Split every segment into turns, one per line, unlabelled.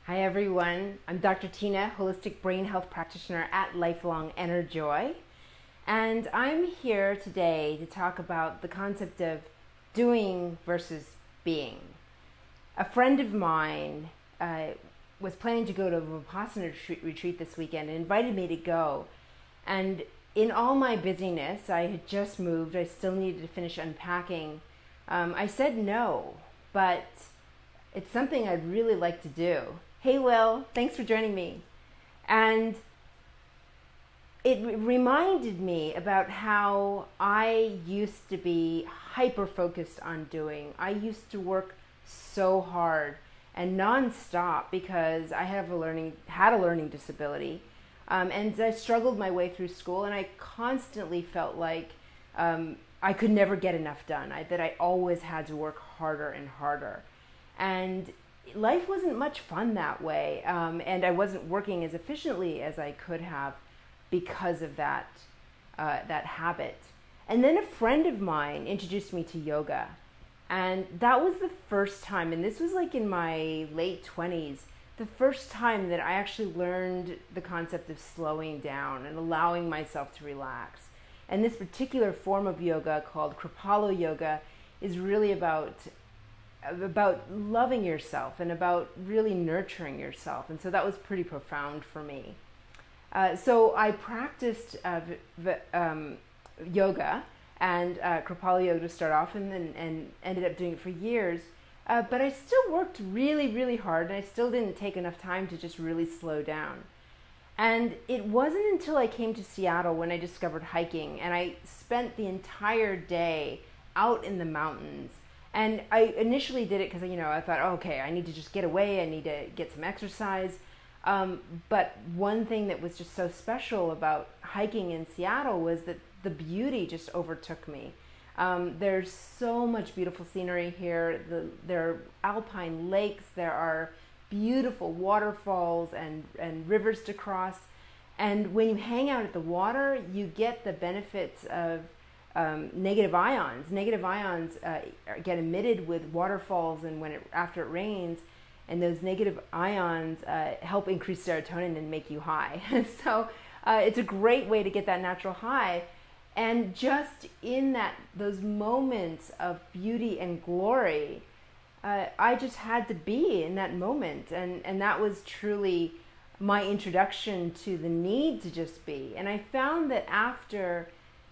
Hi everyone, I'm Dr. Tina, holistic brain health practitioner at Lifelong Enerjoy, and I'm here today to talk about the concept of doing versus being. A friend of mine was planning to go to a Vipassana retreat this weekend and invited me to go, and in all my busyness, I had just moved, I still needed to finish unpacking. I said no, but it's something I'd really like to do. Hey Will, thanks for joining me. And it reminded me about how I used to be hyper focused on doing. I used to work so hard and nonstop because I had a learning disability. And I struggled my way through school, and I constantly felt like I could never get enough done, that I always had to work harder and harder. And life wasn't much fun that way, and I wasn't working as efficiently as I could have because of that habit. And then a friend of mine introduced me to yoga, and that was the first time, and this was like in my late 20s, the first time that I actually learned the concept of slowing down and allowing myself to relax. And this particular form of yoga, called Kripalu yoga, is really about loving yourself and about really nurturing yourself. And so that was pretty profound for me. So I practiced yoga and Kripalu yoga to start off, and ended up doing it for years. But I still worked really, really hard, and I still didn't take enough time to just really slow down. And it wasn't until I came to Seattle when I discovered hiking, and I spent the entire day out in the mountains. And I initially did it because, I thought, oh, okay, I need to just get away, I need to get some exercise. But one thing that was just so special about hiking in Seattle was that the beauty just overtook me. There's so much beautiful scenery here. There are alpine lakes, there are beautiful waterfalls and rivers to cross. And when you hang out at the water, you get the benefits of negative ions. Negative ions get emitted with waterfalls and after it rains, and those negative ions help increase serotonin and make you high. So it's a great way to get that natural high. And just in those moments of beauty and glory, I just had to be in that moment, and that was truly my introduction to the need to just be. And I found that after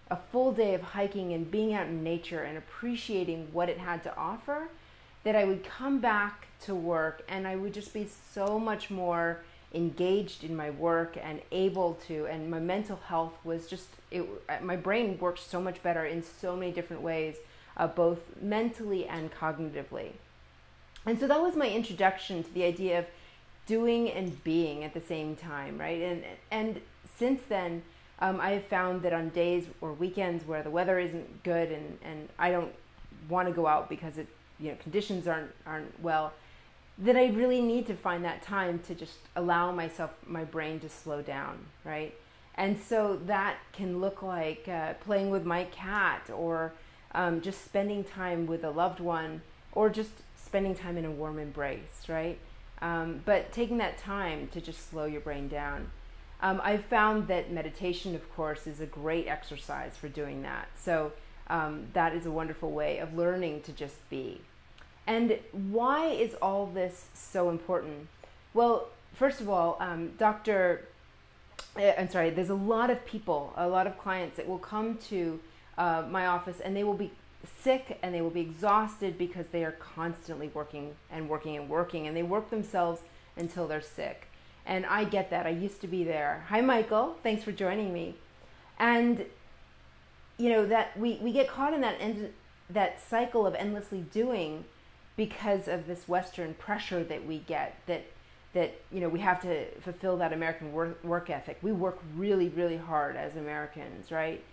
a full day of hiking and being out in nature and appreciating what it had to offer, that I would come back to work and I would just be so much more engaged in my work and and my mental health was just, my brain worked so much better in so many different ways, both mentally and cognitively. And so that was my introduction to the idea of doing and being at the same time, right? And since then, I have found that on days or weekends where the weather isn't good and I don't want to go out because conditions aren't well, that I really need to find that time to just allow my brain to slow down, right? And so that can look like playing with my cat, or just spending time with a loved one, or just spending time in a warm embrace, right? But taking that time to just slow your brain down. I've found that meditation, of course, is a great exercise for doing that. So that is a wonderful way of learning to just be. And why is all this so important? Well, first of all, there's a lot of people, a lot of clients that will come to my office, and they will be sick and they will be exhausted because they are constantly working and working and working, and they work themselves until they're sick. And I get that. I used to be there. Hi, Michael. Thanks for joining me. And that we get caught in that cycle of endlessly doing because of this Western pressure that we get, that we have to fulfill that American work ethic. We work really, really hard as Americans, right?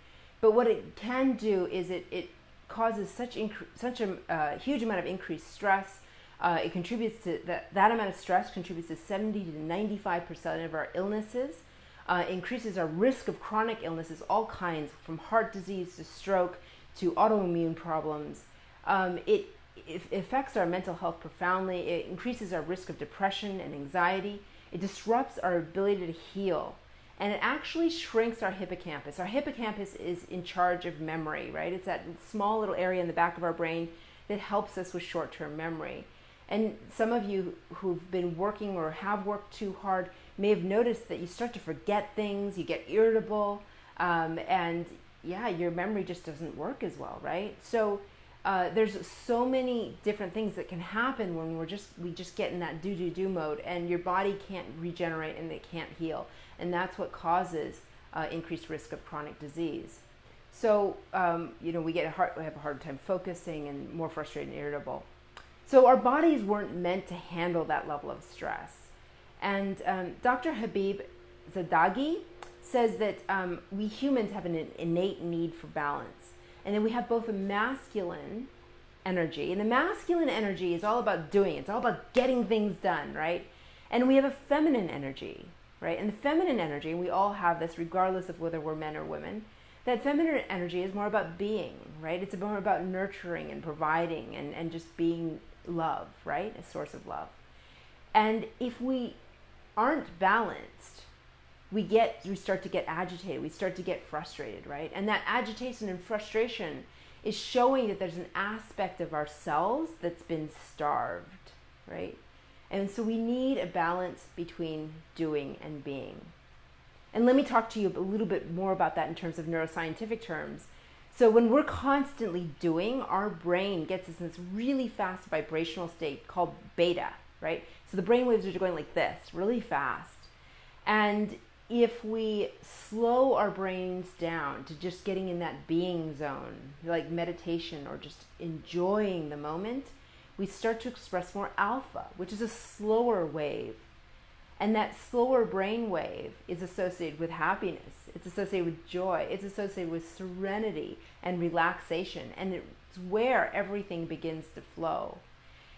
But what it can do is it causes such a huge amount of increased stress. It contributes to that amount of stress contributes to 70 to 95% of our illnesses, increases our risk of chronic illnesses, all kinds, from heart disease to stroke to autoimmune problems. it affects our mental health profoundly. It increases our risk of depression and anxiety. It disrupts our ability to heal. And it actually shrinks our hippocampus. Our hippocampus is in charge of memory, right? It's that small little area in the back of our brain that helps us with short-term memory. And some of you who've been working or have worked too hard may have noticed that you start to forget things, you get irritable, and yeah, your memory just doesn't work as well, right? So there's so many different things that can happen when we just get in that do mode, and your body can't regenerate and it can't heal. And that's what causes increased risk of chronic disease. So, we have a hard time focusing and more frustrated and irritable. So our bodies weren't meant to handle that level of stress. And Dr. Habib Zadagi says that we humans have an innate need for balance. And then we have both a masculine energy, and the masculine energy is all about doing, it's all about getting things done, right? And we have a feminine energy, right? And the feminine energy, and we all have this regardless of whether we're men or women, that feminine energy is more about being, right? It's more about nurturing and providing and just being love, right? A source of love. And if we aren't balanced, we start to get agitated, we start to get frustrated, right? And that agitation and frustration is showing that there's an aspect of ourselves that's been starved, right? And so we need a balance between doing and being. And let me talk to you a little bit more about that in terms of neuroscientific terms. So when we're constantly doing, our brain gets us in this really fast vibrational state called beta, right? So the brain waves are going like this, really fast. And if we slow our brains down to just getting in that being zone, like meditation or just enjoying the moment, we start to express more alpha, which is a slower wave. And that slower brain wave is associated with happiness. It's associated with joy. It's associated with serenity and relaxation. And it's where everything begins to flow.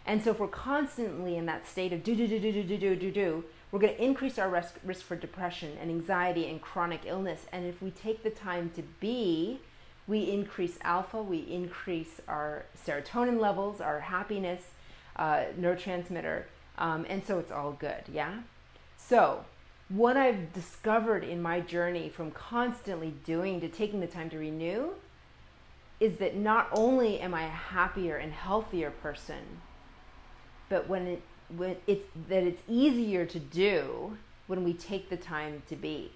And so if we're constantly in that state of do, we're going to increase our risk for depression and anxiety and chronic illness. And if we take the time to be, we increase alpha, we increase our serotonin levels, our happiness neurotransmitter, and so it's all good, yeah? So what I've discovered in my journey from constantly doing to taking the time to renew is that not only am I a happier and healthier person, but it's easier to do when we take the time to be.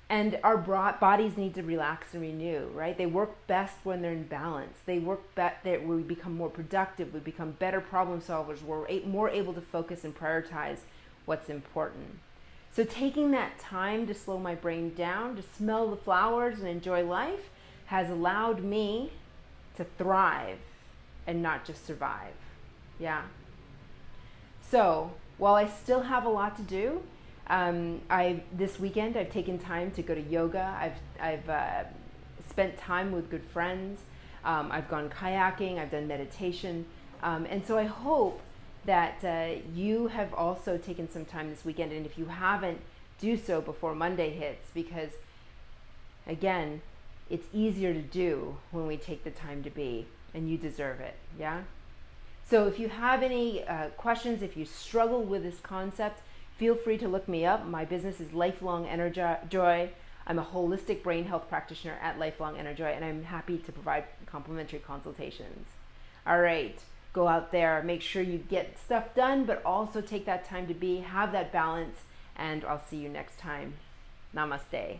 And our bodies need to relax and renew, right? They work best when they're in balance. They work we become more productive, we become better problem solvers, we're more able to focus and prioritize what's important. So taking that time to slow my brain down, to smell the flowers and enjoy life, has allowed me to thrive and not just survive. Yeah. So while I still have a lot to do, this weekend I've taken time to go to yoga. I've spent time with good friends. I've gone kayaking. I've done meditation, and so I hope that you have also taken some time this weekend. And if you haven't, do so before Monday hits, because again, it's easier to do when we take the time to be, and you deserve it. Yeah. So if you have any questions, if you struggle with this concept, feel free to look me up. My business is Lifelong Enerjoy. I'm a holistic brain health practitioner at Lifelong Enerjoy, and I'm happy to provide complimentary consultations. All right, go out there, make sure you get stuff done, but also take that time to be, have that balance, and I'll see you next time. Namaste.